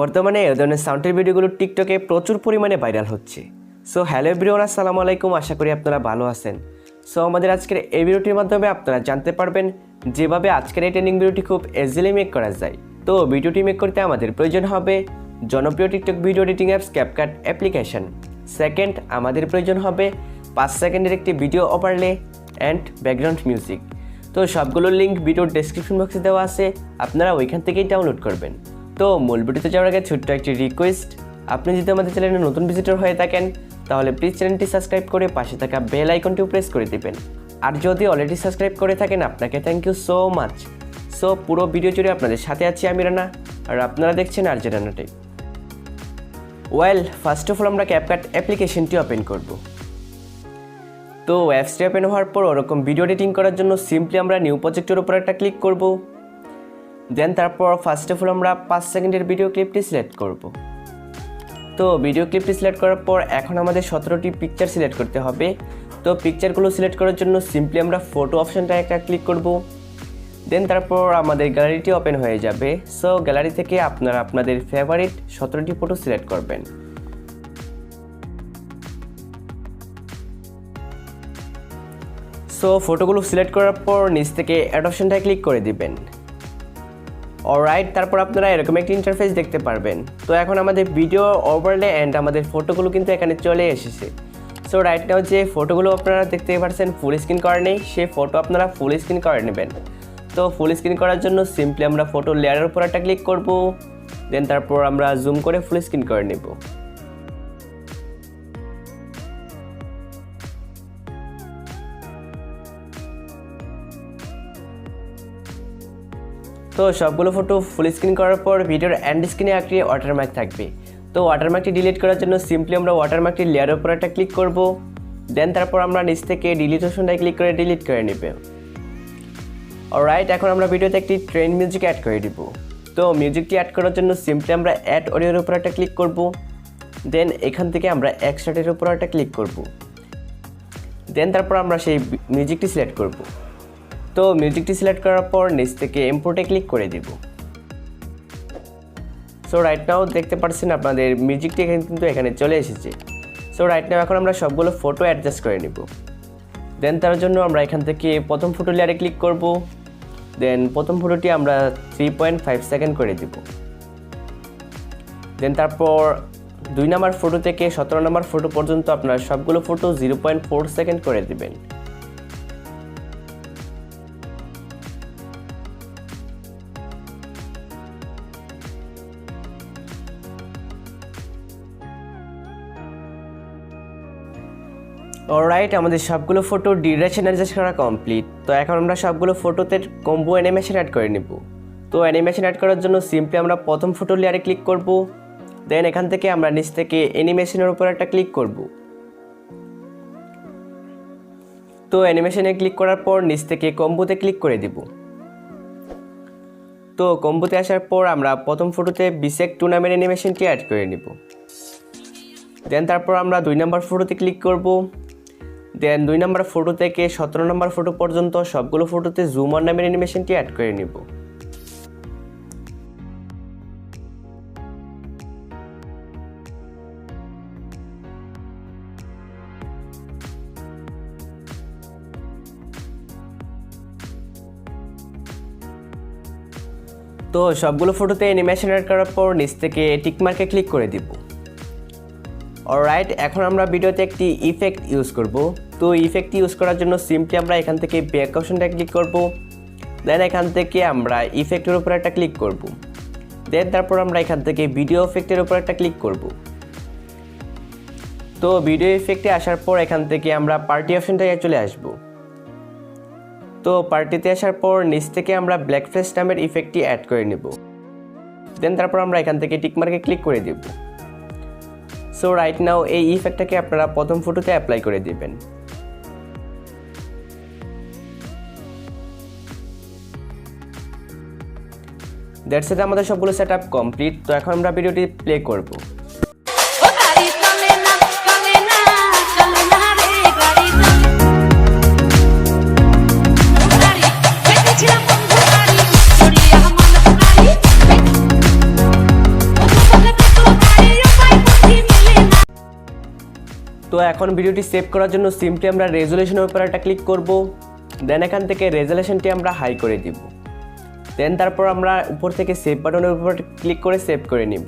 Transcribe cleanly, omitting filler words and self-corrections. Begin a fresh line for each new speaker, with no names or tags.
বর্তমানে এই ধরনের সাউন্ডের ভিডিওগুলো টিকটকে প্রচুর পরিমাণে ভাইরাল হচ্ছে। সো হ্যালো এভরিওয়ান, আসসালামু আলাইকুম, আশা করি আপনারা ভালো আছেন। সো আমাদের আজকের এই ভিডিওটির মাধ্যমে আপনারা জানতে পারবেন যেভাবে আজকের এই ট্রেনিং ভিডিওটি খুব ইজিলি মেক করা যায়। তো ভিডিওটি মেক করতে আমাদের প্রয়োজন হবে জনপ্রিয় TikTok video editing apps CapCut application. Second, আমাদের প্রয়োজন হবে 5 সেকেন্ডের একটি video overlay and background music. তো সবগুলোর লিঙ্ক ভিডিওর ডেসক্রিপশন বক্সে দেওয়া আছে, আপনারা ওইখান থেকেই ডাউনলোড করবেন। তো মূল ভিডিওতে যাওয়ার আগে ছোট্ট একটি রিকোয়েস্ট, আপনি যদি আমাদের চ্যানেলে নতুন ভিজিটর হয়ে থাকেন তাহলে প্লিজ চ্যানেলটি সাবস্ক্রাইব করে পাশে থাকা বেল আইকনটিও প্রেস করে দিবেন। আর যদি অলরেডি সাবস্ক্রাইব করে থাকেন আপনাকে thank you so much. So পুরো ভিডিও জুড়ে আপনাদের সাথে আছি আমি রানা, আর আপনারা দেখছেন আর Rana tech. First of all আমরা ক্যাপকাট অ্যাপ্লিকেশনটি ওপেন করব। তো অ্যাপসটি ওপেন হওয়ার পর ওরকম ভিডিও এডিটিং করার জন্য সিম্পলি আমরা নিউ প্রজেক্টের উপর একটা ক্লিক করব। দেন তারপর ফার্স্ট অফ অল আমরা 5 সেকেন্ডের ভিডিও ক্লিপটি সিলেক্ট করব। তো ভিডিও ক্লিপটি সিলেক্ট করার পর এখন আমাদের 17টি পিকচার সিলেক্ট করতে হবে। তো পিকচারগুলো সিলেক্ট করার জন্য সিম্পলি আমরা ফটো অপশানটা একটা ক্লিক করব। দেন তারপর আমাদের গ্যালারিটি ওপেন হয়ে যাবে। সো গ্যালারি থেকে আপনারা আপনাদের ফেভারিট 17টি ফটো সিলেক্ট করবেন। সো ফটোগুলো সিলেক্ট করার পর নিচ থেকে অ্যাড অপশনটায় ক্লিক করে দিবেন। অলরাইট, তারপর আপনারা এরকম একটি ইন্টারফেস দেখতে পারবেন। তো এখন আমাদের ভিডিও ওভারলে অ্যান্ড আমাদের ফটোগুলো কিন্তু এখানে চলে এসেছে। সো রাইট নাও যে ফটোগুলো আপনারা দেখতে পাচ্ছেন ফুল স্ক্রিন করা নেই, সেই ফটো আপনারা ফুল স্ক্রিন করে নেবেন। তো ফুল স্ক্রিন করার জন্য সিম্পলি আমরা ফটো লেয়ারের উপর একটা ক্লিক করব। দেন তারপর আমরা জুম করে ফুল স্ক্রিন করে নেব। তো সবগুলো ফটো ফুল স্ক্রিন করার পর ভিডিওর এন্ড স্ক্রিনে একটি ওয়াটারমার্ক থাকবে। তো ওয়াটারমার্কটি ডিলিট করার জন্য সিম্পলি আমরা ওয়াটারমার্কটি লেয়ারের উপর একটা ক্লিক করব। দেন তারপর আমরা নিচ থেকে ডিলিট অপশনটায় ক্লিক করে ডিলিট করে নেব। অলরাইট, এখন আমরা ভিডিওতে একটি ট্রেন্ড মিউজিক অ্যাড করে দিব। তো মিউজিকটি অ্যাড করার জন্য সিম্পলি আমরা অ্যাড অডিওর উপর একটা ক্লিক করব। দেন এখান থেকে আমরা এক্সট্রাটের উপর একটা ক্লিক করব। দেন তারপর আমরা সেই মিউজিকটি সিলেক্ট করব। তো মিউজিকটি সিলেক্ট করার পর নিচ থেকে ইম্পোর্টে ক্লিক করে দিব। সো রাইট নাও দেখতে পাচ্ছেন আপনাদের মিউজিকটি কিন্তু এখানে চলে এসেছে। সো রাইট নাও এখন আমরা সবগুলো ফটো অ্যাডজাস্ট করে নিব। দেন তার জন্য আমরা এখান থেকে প্রথম ফটো লেয়ারে ক্লিক করব। দেন প্রথম ফটোটি আমরা 3.5 সেকেন্ড করে দিব। দেন তারপর 2 নম্বর ফটো থেকে 17 নম্বর ফটো পর্যন্ত আপনারা সবগুলো ফটো 0.4 সেকেন্ড করে দিবেন। অলরাইট, আমাদের সবগুলো ফটো ডিউরেশন অ্যাডজাস্ট করা কমপ্লিট। তো এখন আমরা সবগুলো ফটোতে কম্বো অ্যানিমেশন অ্যাড করে নেব। তো অ্যানিমেশন অ্যাড করার জন্য সিম্পলি আমরা প্রথম ফটো লেয়ারে ক্লিক করব। দেন এখান থেকে আমরা নিচ থেকে অ্যানিমেশনের উপর একটা ক্লিক করব। তো অ্যানিমেশনে ক্লিক করার পর নিচ থেকে কম্বোতে ক্লিক করে দেব। তো কম্বোতে আসার পর আমরা প্রথম ফটোতে বিশেক 2 নামের অ্যানিমেশনটি অ্যাড করে নেব। দেন তারপর আমরা 2 নম্বর ফটোতে ক্লিক করব। দেন 2 নম্বর ফটো থেকে 17 নম্বর ফটো পর্যন্ত সবগুলো ফটোতে জুম অন নামের অ্যানিমেশনটি অ্যাড করে নিব। তো সবগুলো ফটোতে অ্যানিমেশন অ্যাড করার পর নিচ থেকে টিক মার্কে ক্লিক করে দিব। অলরাইট, এখন আমরা ভিডিওতে একটি ইফেক্ট ইউজ করব। তো ইফেক্ট ইউজ করার জন্য সিম্পলি আমরা এখান থেকে ব্যাক অপশনটা ক্লিক করব। দেন এখান থেকে আমরা ইফেক্টের উপর একটা ক্লিক করব। দেন তারপর আমরা এখান থেকে ভিডিও ইফেক্টের উপর একটা ক্লিক করব। তো ভিডিও ইফেক্টে আসার পর এখান থেকে আমরা পার্টি অপশনটায় চলে আসব। তো পার্টিতে আসার পর নিচ থেকে আমরা ব্ল্যাক ফ্লেশ নামের ইফেক্টটি অ্যাড করে নেব। দেন তারপর আমরা এখান থেকে টিক মার্কে ক্লিক করে দেব। সো রাইট নাও এই ইফেক্টটাকে আপনারা প্রথম ফটোতে অ্যাপ্লাই করে দিবেন। দ্যাটস ইট, আমাদের সবগুলো সেটআপ কমপ্লিট। তো এখন আমরা ভিডিওটি প্লে করব। তো এখন ভিডিওটি সেভ করার জন্য সিম্পলি আমরা রেজুলেশনের উপর একটা ক্লিক করব। দেন এখান থেকে রেজুলেশনটি আমরা হাই করে দিব। দেন তারপর আমরা উপর থেকে সেভ বাটনের উপর ক্লিক করে সেভ করে নিব।